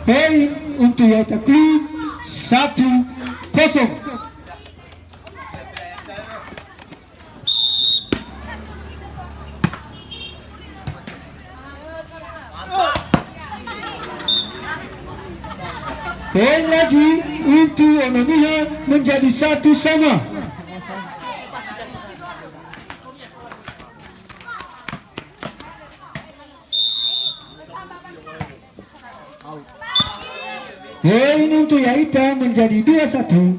Poin untuk Yaita Club 1-0. Poin lagi untuk Onomiya menjadi 1-1. Poin untuk Yaita menjadi 2-1.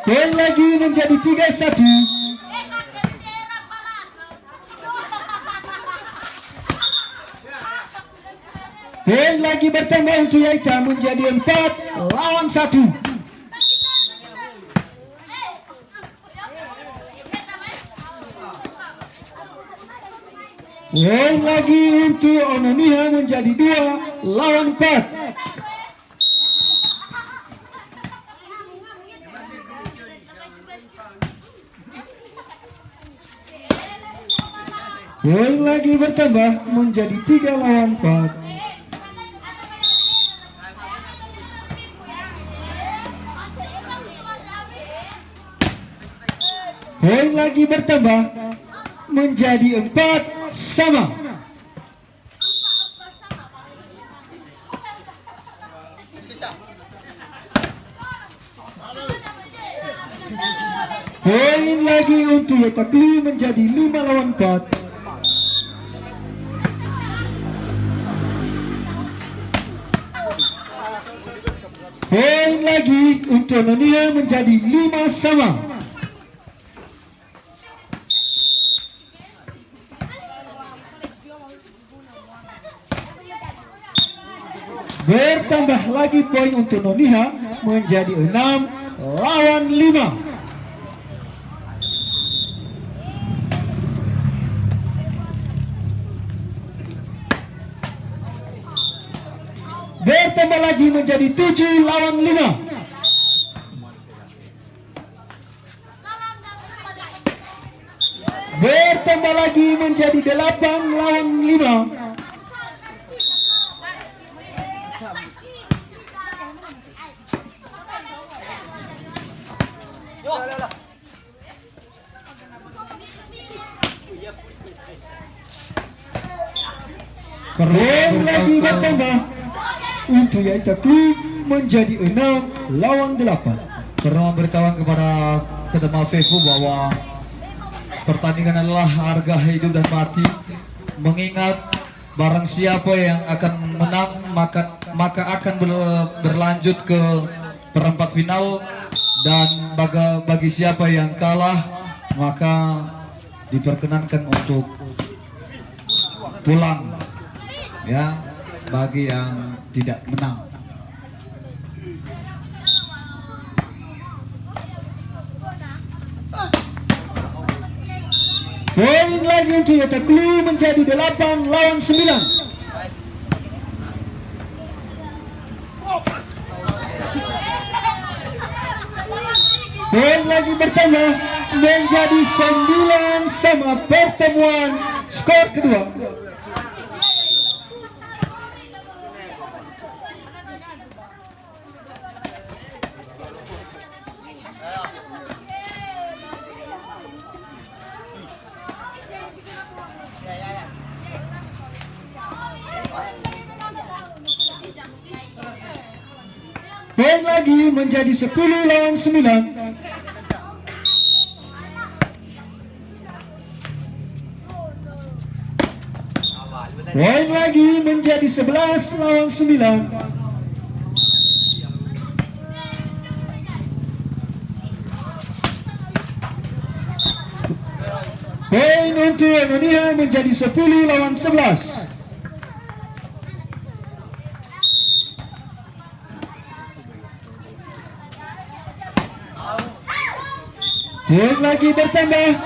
Poin lagi menjadi 3-1. Poin lagi bertambah untuk Yaita menjadi 4-1. Poin lagi untuk Onomiya menjadi 2-4. Poin lagi bertambah menjadi 3-4. Poin lagi bertambah menjadi 4-sama. Poin lagi untuk Yaita Club menjadi 5-4. Poin lagi untuk Onomiya menjadi 5-sama. Bertambah lagi poin untuk Onomiya menjadi 6-5. Bertambah lagi menjadi 7-5. Bertambah lagi menjadi 8-5. Poin lagi bertambah untuk Yaita Club menjadi 6-8. Perlu memberitahuan kepada Kedema Fefu bahwa pertandingan adalah harga hidup dan mati. Mengingat barang siapa yang akan menang maka akan berlanjut ke perempat final, dan bagi siapa yang kalah maka diperkenankan untuk pulang, ya, bagi yang tidak menang. Poin lagi untuk Yaita Club menjadi 8-9. Poin lagi bertambah menjadi 9 sama pertemuan skor kedua. Poin lagi menjadi 10-9. Poin lagi menjadi 11-9. Poin untuk Onomiya menjadi 10-11. Poin lagi bertambah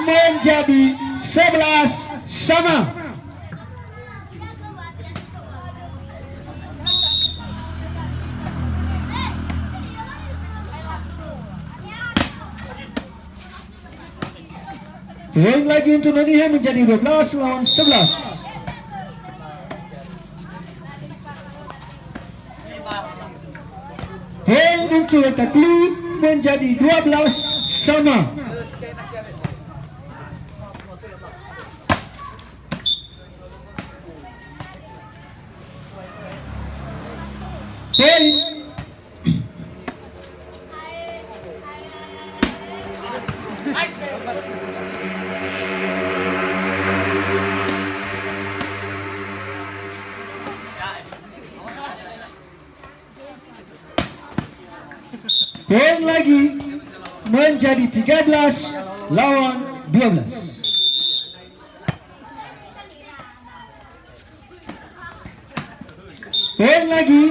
menjadi 11 sama. Poin lagi untuk Noniha menjadi 12 lawan 11. Poin untuk Etaklu menjadi 12 sama. Poin poin lagi menjadi 13 lawan 12. Poin lagi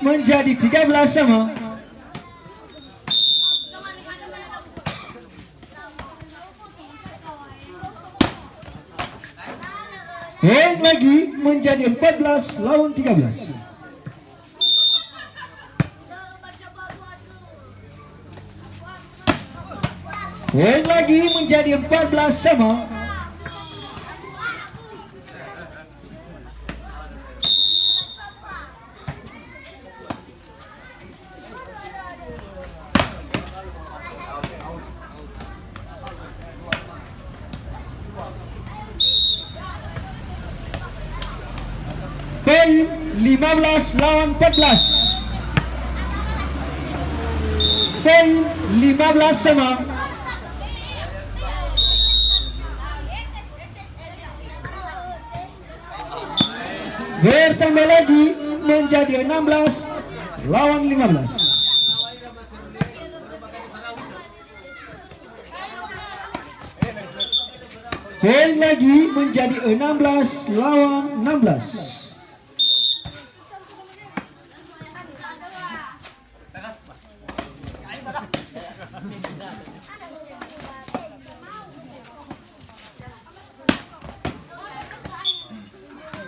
menjadi 13 sama. Poin lagi menjadi 14 lawan 13. Poin lagi menjadi 14 sama. Poin 15 lawan 14. Poin 15 sama. Bertambah lagi menjadi 16 lawan 15. Poin lagi menjadi 16 lawan 16.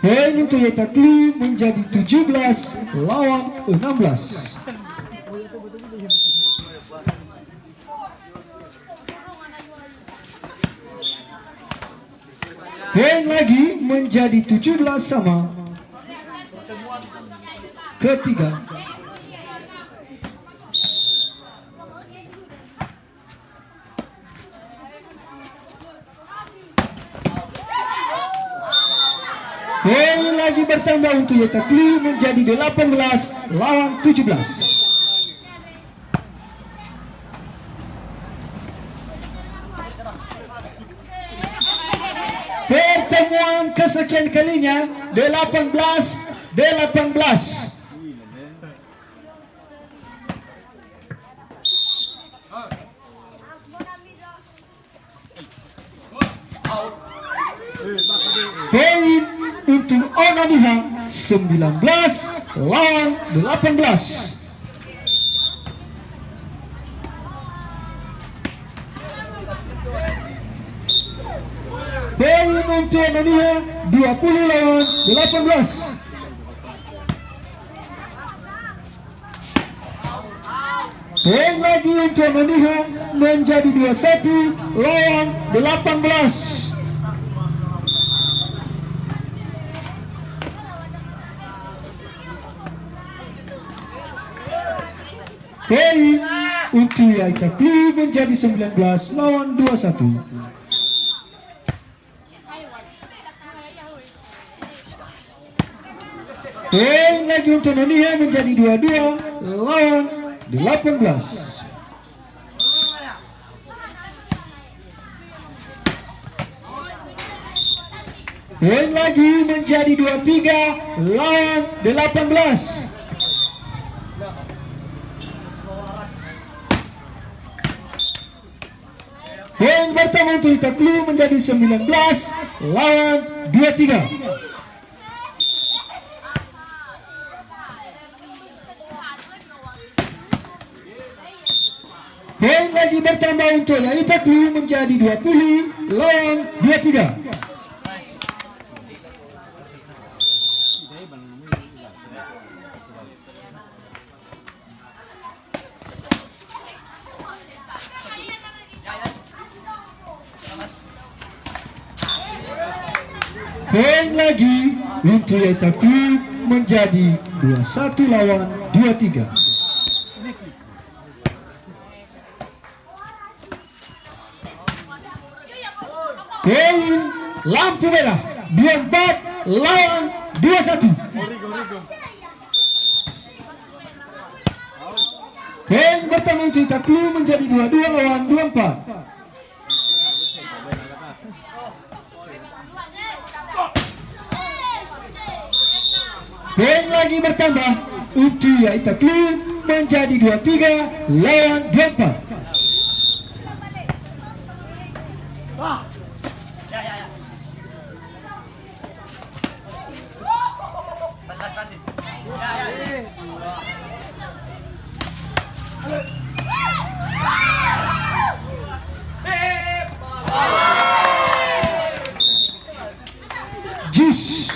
Poin untuk Etaklu menjadi 17 lawan 16. Poin lagi menjadi 17 sama. Ketiga. Poin lagi bertambah untuk Etaklu menjadi 18 lawan 17. Pertemuan kesekian kalinya 18-18. Poin untuk Onaniha 19 lawan 18. Poin untuk Onaniha 20 lawan 18. Poin lagi untuk Onaniha menjadi 21 lawan 18. Poin untuk Etaklu menjadi 19 lawan 21. Poin lagi untuk Noniha menjadi 22 lawan 18. Poin lagi menjadi 23 lawan 18. Poin pertama untuk Etaklu menjadi 19 lawan 23. Poin lagi bertambah untuk Etaklu menjadi 20 lawan 23. Poin lagi untuk Yaita Club menjadi 21 lawan 23. Poin lampu merah 24 lawan 21. Poin pertama untuk Yaita Club menjadi 22 lawan 24. Poin lagi bertambah untuk Yaita Club menjadi 23 lawan 24. Jus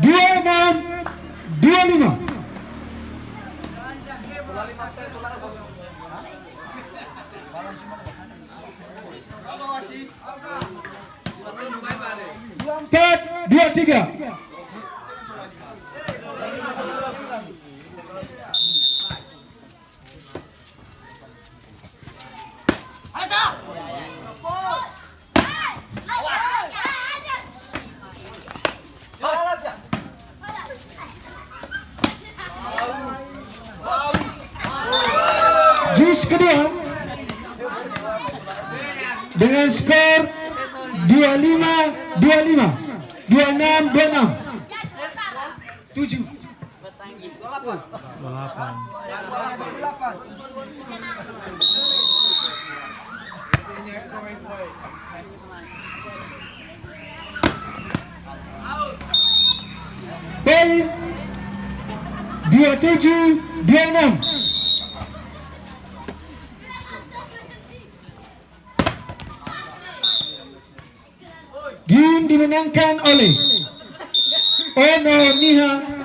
26-25. Empat, 2-3. Jus kedua dengan skor 25-25, 26-26. 7. Poin 27-26. Game dimenangkan oleh Ono Niha